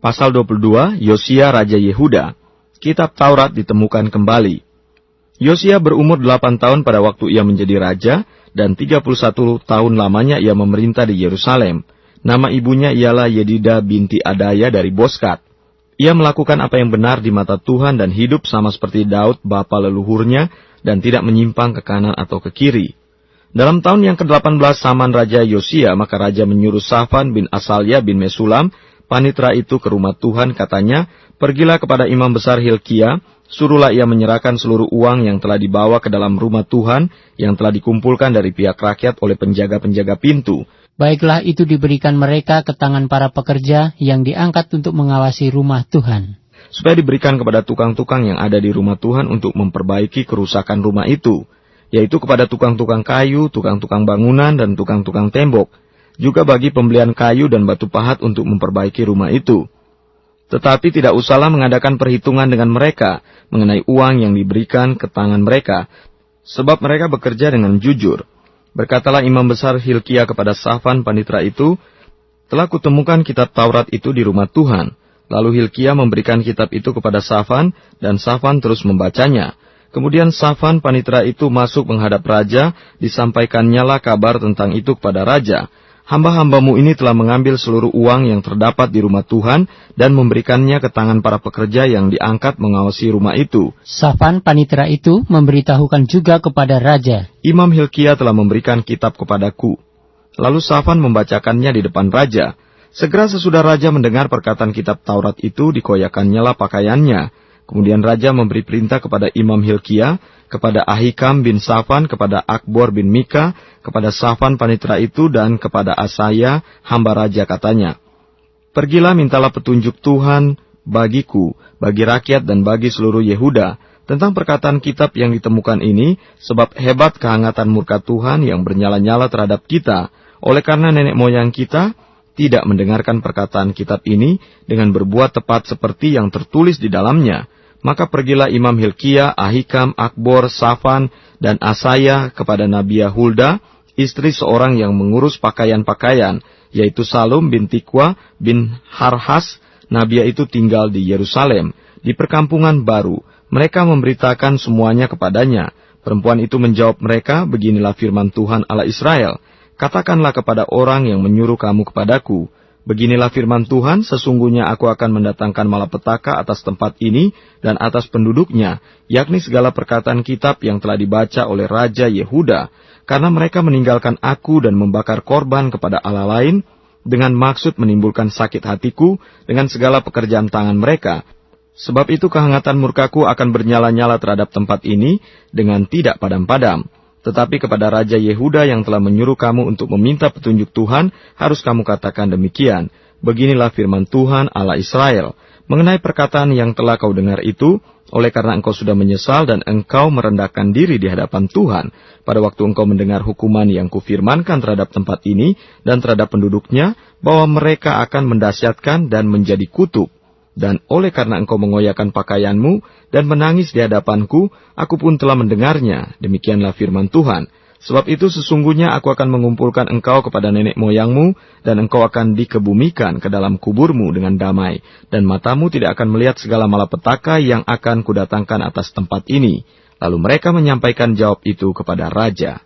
Pasal 22, Yosia Raja Yehuda. Kitab Taurat ditemukan kembali. Yosia berumur 8 tahun pada waktu ia menjadi raja, dan 31 tahun lamanya ia memerintah di Yerusalem. Nama ibunya ialah Yedida binti Adaya dari Boskat. Ia melakukan apa yang benar di mata Tuhan dan hidup sama seperti Daud bapa leluhurnya, dan tidak menyimpang ke kanan atau ke kiri. Dalam tahun yang ke-18 zaman Raja Yosia, maka Raja menyuruh Safan bin Asalya bin Mesulam, panitera itu ke rumah Tuhan, katanya, "Pergilah kepada imam besar Hilkia, suruhlah ia menyerahkan seluruh uang yang telah dibawa ke dalam rumah Tuhan, yang telah dikumpulkan dari pihak rakyat oleh penjaga-penjaga pintu. Baiklah itu diberikan mereka ke tangan para pekerja yang diangkat untuk mengawasi rumah Tuhan, supaya diberikan kepada tukang-tukang yang ada di rumah Tuhan untuk memperbaiki kerusakan rumah itu, yaitu kepada tukang-tukang kayu, tukang-tukang bangunan, dan tukang-tukang tembok, juga bagi pembelian kayu dan batu pahat untuk memperbaiki rumah itu. Tetapi tidak usahlah mengadakan perhitungan dengan mereka mengenai uang yang diberikan ke tangan mereka, sebab mereka bekerja dengan jujur." Berkatalah imam besar Hilkia kepada Safan panitera itu, "Telah kutemukan kitab Taurat itu di rumah Tuhan." Lalu Hilkia memberikan kitab itu kepada Safan, dan Safan terus membacanya. Kemudian Safan panitera itu masuk menghadap raja, disampaikannya lah kabar tentang itu kepada raja. "Hamba-hambamu ini telah mengambil seluruh uang yang terdapat di rumah Tuhan dan memberikannya ke tangan para pekerja yang diangkat mengawasi rumah itu." Safan panitera itu memberitahukan juga kepada raja, "Imam Hilkia telah memberikan kitab kepadaku." Lalu Safan membacakannya di depan raja. Segera sesudah raja mendengar perkataan kitab Taurat itu, dikoyakannya lah pakaiannya. Kemudian raja memberi perintah kepada Imam Hilkia, kepada Ahikam bin Safan, kepada Akbor bin Mika, kepada Safan panitera itu, dan kepada Asaya, hamba raja, katanya, "Pergilah mintalah petunjuk Tuhan bagiku, bagi rakyat dan bagi seluruh Yehuda, tentang perkataan kitab yang ditemukan ini, sebab hebat kehangatan murka Tuhan yang bernyala-nyala terhadap kita, oleh karena nenek moyang kita tidak mendengarkan perkataan kitab ini dengan berbuat tepat seperti yang tertulis di dalamnya. Maka pergilah Imam Hilkia, Ahikam, Akbor, Safan, dan Asaya kepada Nabiah Hulda, istri seorang yang mengurus pakaian-pakaian, yaitu Salum bin Tikwa bin Harhas. Nabiah itu tinggal di Yerusalem, di perkampungan baru. Mereka memberitakan semuanya kepadanya. Perempuan itu menjawab mereka, "Beginilah firman Tuhan Allah Israel. Katakanlah kepada orang yang menyuruh kamu kepadaku, beginilah firman Tuhan, sesungguhnya aku akan mendatangkan malapetaka atas tempat ini dan atas penduduknya, yakni segala perkataan kitab yang telah dibaca oleh Raja Yehuda, karena mereka meninggalkan aku dan membakar korban kepada Allah lain, dengan maksud menimbulkan sakit hatiku dengan segala pekerjaan tangan mereka. Sebab itu kehangatan murkaku akan bernyala-nyala terhadap tempat ini dengan tidak padam-padam. Tetapi kepada Raja Yehuda yang telah menyuruh kamu untuk meminta petunjuk Tuhan, harus kamu katakan demikian, beginilah firman Tuhan Allah Israel, mengenai perkataan yang telah kau dengar itu, oleh karena engkau sudah menyesal dan engkau merendahkan diri di hadapan Tuhan, pada waktu engkau mendengar hukuman yang kufirmankan terhadap tempat ini dan terhadap penduduknya, bahwa mereka akan mendasyatkan dan menjadi kutub. Dan oleh karena engkau mengoyakkan pakaianmu dan menangis di hadapanku, aku pun telah mendengarnya. Demikianlah firman Tuhan. Sebab itu sesungguhnya aku akan mengumpulkan engkau kepada nenek moyangmu, dan engkau akan dikebumikan ke dalam kuburmu dengan damai, dan matamu tidak akan melihat segala malapetaka yang akan kudatangkan atas tempat ini." Lalu mereka menyampaikan jawab itu kepada raja.